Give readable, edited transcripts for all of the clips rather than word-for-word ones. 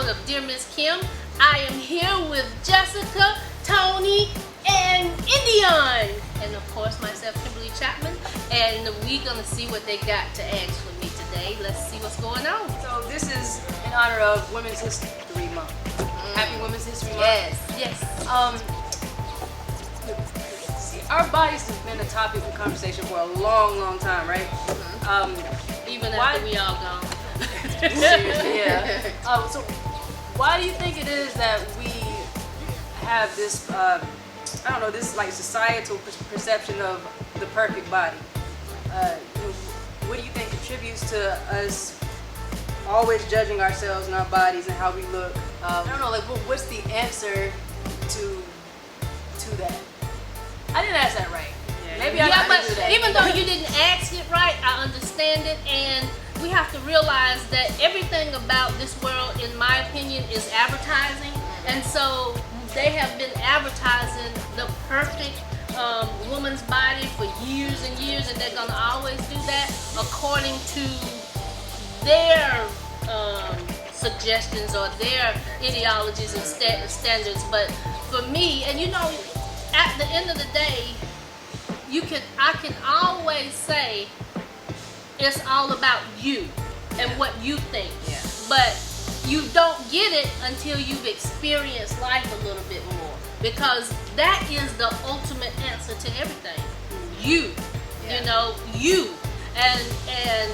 episode of Dear Miss Kim. I am here with Jessica, Tony, and Indian. And of course myself, Kimberly Chapman. And we're going to see what they got to ask for me today. Let's see what's going on. So this is in honor of Women's History Month. Happy Women's History Month. Yes. See, our bodies have been a topic of conversation for a long time, right? Even after we all gone. Seriously, yeah. So why do you think it is that we have this, this like societal perception of the perfect body? What do you think contributes to us always judging ourselves and our bodies and how we look? I don't know, like what's the answer to that? I didn't ask that right. Maybe I didn't do that. Even though you didn't ask it right, I understand it, and we have to realize that everything about this world, in my opinion, is advertising. And so they have been advertising the perfect woman's body for years and years, and they're gonna always do that according to their suggestions or their ideologies and standards. But for me, and at the end of the day, I can always say it's all about you and what you think. Yeah. But you don't get it until you've experienced life a little bit more, because that is the ultimate answer to everything. You. You. And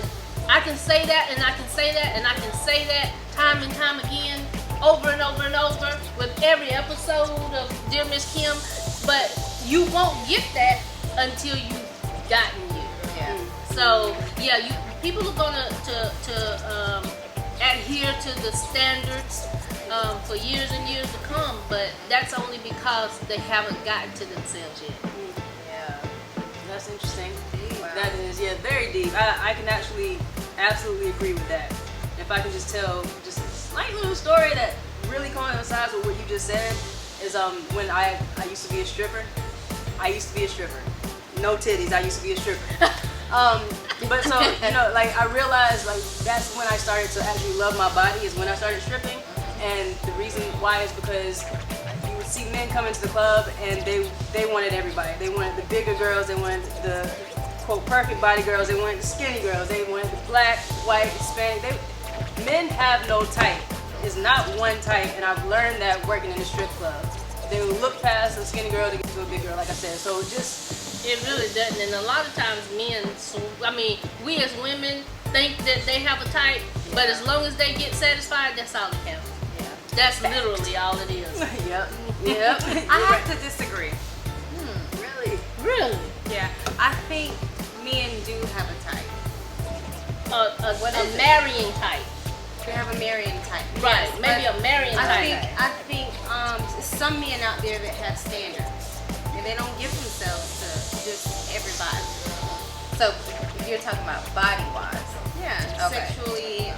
I can say that, and I can say that, and I can say that time and time again, over and over and over, with every episode of Dear Miss Kim. But you won't get that until you've gotten you. Yeah. So people are gonna adhere to the standards for years and years to come, but that's only because they haven't gotten to themselves yet. Yeah. That's interesting. Wow. That is, very deep. I can actually absolutely agree with that. If I can just tell just a slight little story that really coincides with what you just said, is when I used to be a stripper. No titties, I used to be a stripper. But so, I realized that's when I started to actually love my body, is when I started stripping. And the reason why is because you would see men come into the club and they wanted everybody. They wanted the bigger girls, they wanted the quote perfect body girls, they wanted the skinny girls, they wanted the black, white, Hispanic. Men have no type. It's not one type, and I've learned that working in the strip club. They will look past a skinny girl to get to a big girl, like I said. So It really doesn't, and a lot of times we as women think that they have a type, but as long as they get satisfied, that's all that counts. Yeah. That's literally all it is. Yep. I have to disagree. Really? Yeah. I think men do have a type. A marrying type. They have a marrying type. Right, Yes, maybe but a marrying type. I think some men out there that have standards, and they don't give themselves to just everybody. So you're talking about body-wise. Yeah. Okay. Sexually,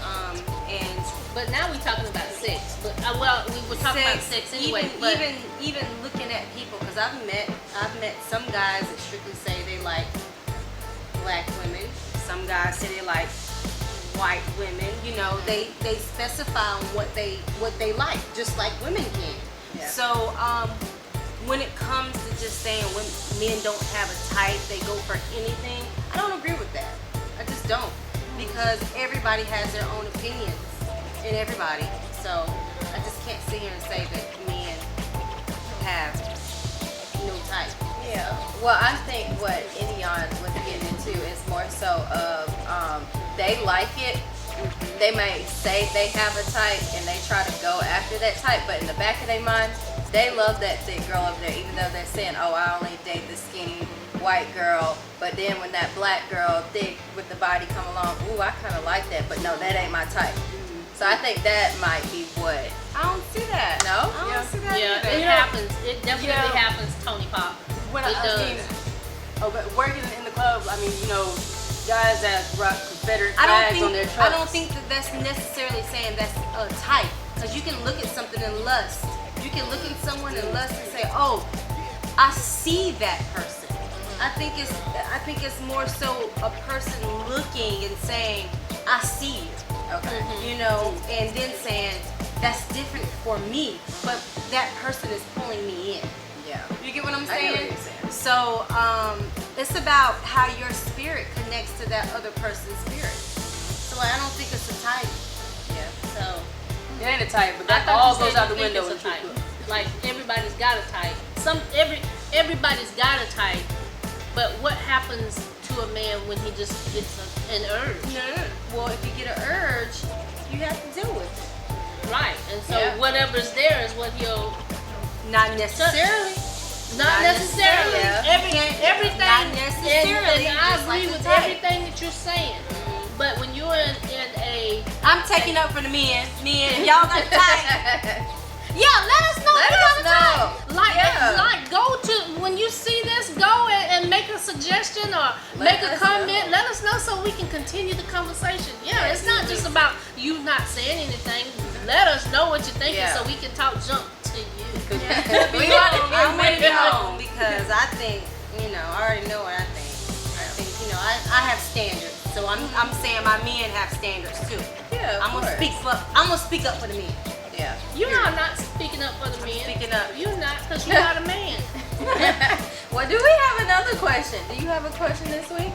and But now we're talking about sex. But we were talking about sex anyway. Even looking at people, because I've met some guys that strictly say they like black women. Some guys say they like white women. They specify on what they like, just like women can. Yeah. So when it comes to just saying when men don't have a type, they go for anything, I don't agree with that. I just don't, because everybody has their own opinions in everybody. So I just can't sit here and say that men have no type. Yeah. Well, I think what Indian was getting into is more so of they like it. They may say they have a type and they try to go after that type, but in the back of their mind, they love that thick girl over there, even though they're saying, oh, I only date the skinny white girl. But then when that black girl, thick with the body come along, ooh, I kind of like that, but no, that ain't my type. So I think that might be what. I don't see that. No? I don't see that Yeah, either. it happens. It definitely happens, Tony Pop. when It does. but working in the club, guys that rock Confederate flags on their trucks. I don't think that that's necessarily saying that's a type, because you can look at something and lust. You can look at someone and lust and say, "Oh, I see that person." I think it's more so a person looking and saying, "I see you," Okay. and then saying, that's different for me, but that person is pulling me in. Yeah. You get what I'm I get saying? what you're saying. So it's about how your spirit connects to that other person's spirit. So like, I don't think it's a type. Yeah. So It ain't a type, but I that thought all you goes said out you the think window. it's a type. Like everybody's got a type. Everybody's got a type. But what happens to a man when he just gets an urge? No. Well, if you get an urge, you have to deal with it. Right. And so Yeah. whatever's there is what he'll. Not necessarily. Not necessarily. necessarily. Everything. Not necessarily, And I just like agree the with type. everything that you're saying. But when you're in a I'm taking up for the men. Men, y'all got a type. Yeah, let us know. Let if you us got a type. know. like, Yeah. like go to when you see this, go and make a suggestion or make a us comment. know. Let us know so we can continue the conversation. Yeah, it's not just about you not saying anything. Let us know what you're thinking Yeah. so we can talk junk to you. We want to know because I think, I already know what I think. I think, I have standards. So I'm saying my men have standards too. Yeah, of I'm gonna course. speak up for the men. Yeah. You are not speaking up for the men. speaking up. You're not, because you're not a man. Well, do we have another question? Do you have a question this week?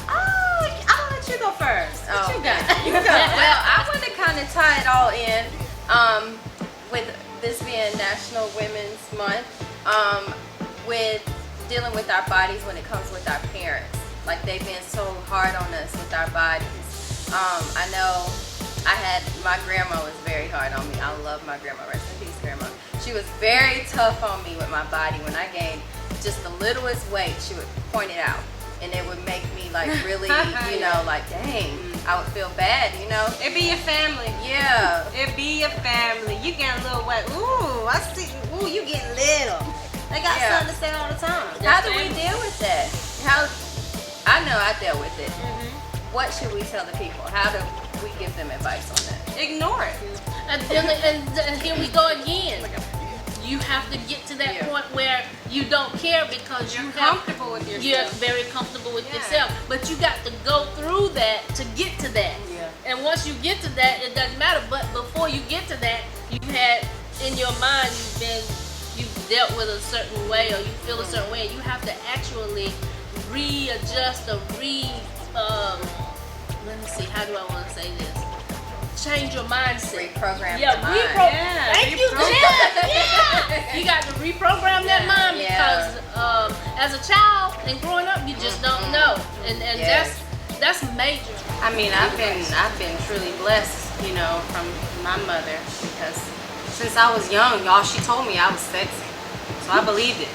Oh, I'll let you go first. What you got? You go. Well, I want to kind of tie it all in with this being National Women's Month, with dealing with our bodies when it comes with our parents. Like, they've been so hard on us with our bodies. I know my grandma was very hard on me. I love my grandma. Rest in peace, grandma. She was very tough on me with my body. When I gained just the littlest weight, she would point it out. And it would make me like really, like, dang, I would feel bad, It be your family. Yeah. It be your family. You get a little wet. Ooh, I see. Ooh, you get little. They got Yeah. something to say all the time. How do we deal with that? I know I dealt with it. What should we tell the people? How do we give them advice on that? Ignore it. And here we go again. You have to get to that Yeah. point where you don't care because You're you're comfortable with yourself. You're very comfortable with Yeah. yourself. But you got to go through that to get to that. Yeah. And once you get to that, it doesn't matter. But before you get to that, you had in your mind you've dealt with a certain way or you feel a certain way. You have to actually readjust or let me see, how do I want to say this? Change your mindset. Reprogram Yeah, the mind. Yeah, thank you, Jen. Yeah. You got to reprogram that mind Yeah. because as a child and growing up, you just don't know, and Yes. that's major. I mean, I've been truly blessed, from my mother because since I was young, y'all, she told me I was sexy, so I believed it,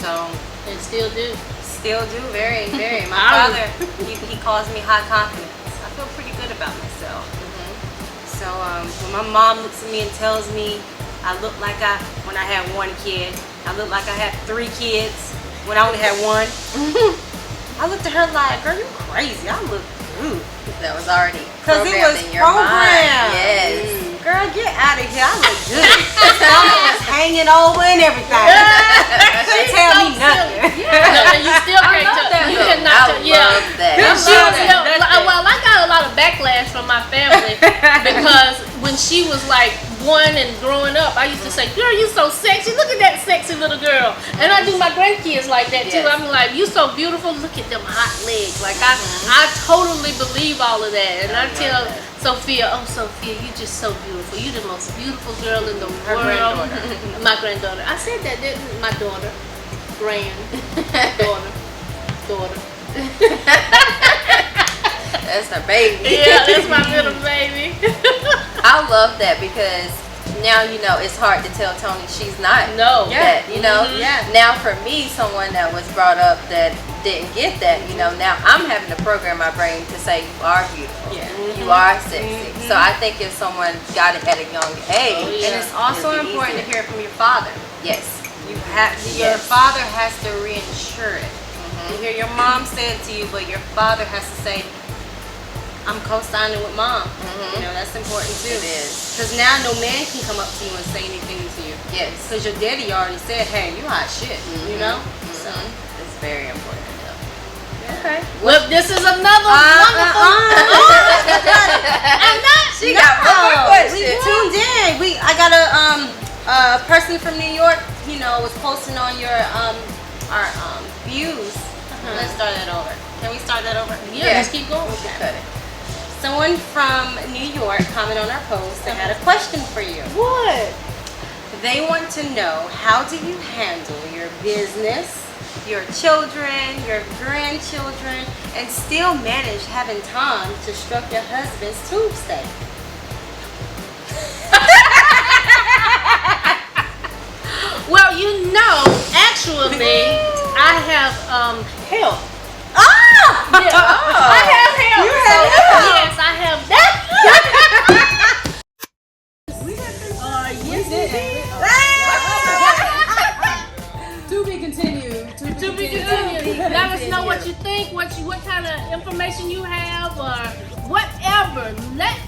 So And still do. still do very, very. My I father, he calls me high confidence. I feel pretty good about myself. So when my mom looks at me and tells me I look like when I had one kid, I look like I had 3 kids when I only had one. I looked at her like, girl, you crazy. I look good. That was already 'Cause it programmed was in your mind. programmed. Yes. Girl, get out of here. I look good. My stomach was hanging over and everything. She tell me nothing. No, and you still can't love tell. that You though. cannot I tell. Yeah. love that. And I she love was that. well, I got a lot of backlash from my family because when she was like 1 and growing up, I used to say, "Girl, you so sexy. Look at that sexy little girl." And I do my grandkids like that too. Yes. I'm like, "You so beautiful. Look at them hot legs." Like I totally believe all of that, and I tell Sophia, "Oh, Sophia, you just so beautiful. You the most beautiful girl in the Her world." granddaughter. My granddaughter. I said that, didn't my daughter? Daughter. That's her baby. Yeah, that's my little baby. I love that because now it's hard to tell Tony she's not No. that, Yeah. Now for me, someone that was brought up that didn't get that, now I'm having to program my brain to say you are beautiful. Yeah. You are sexy. So I think if someone got it at a young age, Oh, yeah. And it's also it'd be important to easier. hear from your father. Yes. Your father has to reinsure it. You hear your mom say it to you, but your father has to say, I'm co-signing with mom. That's important too. It is. Because now no man can come up to you and say anything to you. Yes. Because your daddy already said, hey, you hot shit, So, It's very important. okay. Well, this is another wonderful. I'm not. She got one more question. We tuned person from New York, was posting on your our views. Let's start that over. Can we start that over? Yeah, let's keep going. We can cut it. Someone from New York commented on our post and had a question for you. What? They want to know, how do you handle your business, your children, your grandchildren, and still manage having time to stroke your husband's tube steak? Well, actually, I have help. Ah! Yeah, I have help. You have help. Yes, I have that. To be continued. To be continued. Let us know what you think, what kind of information you have, or whatever. Let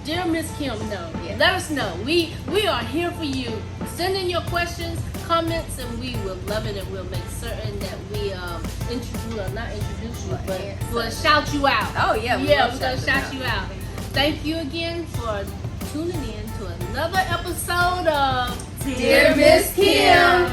dear Miss Kim know. Yeah. Let us know. We are here for you. Send in your questions, comments, and we will love it, and we'll make certain that we not introduce you, but we'll shout you out. Oh, yeah. We're gonna shout you out. Thank you again for tuning in to another episode of Dear Miss Kim.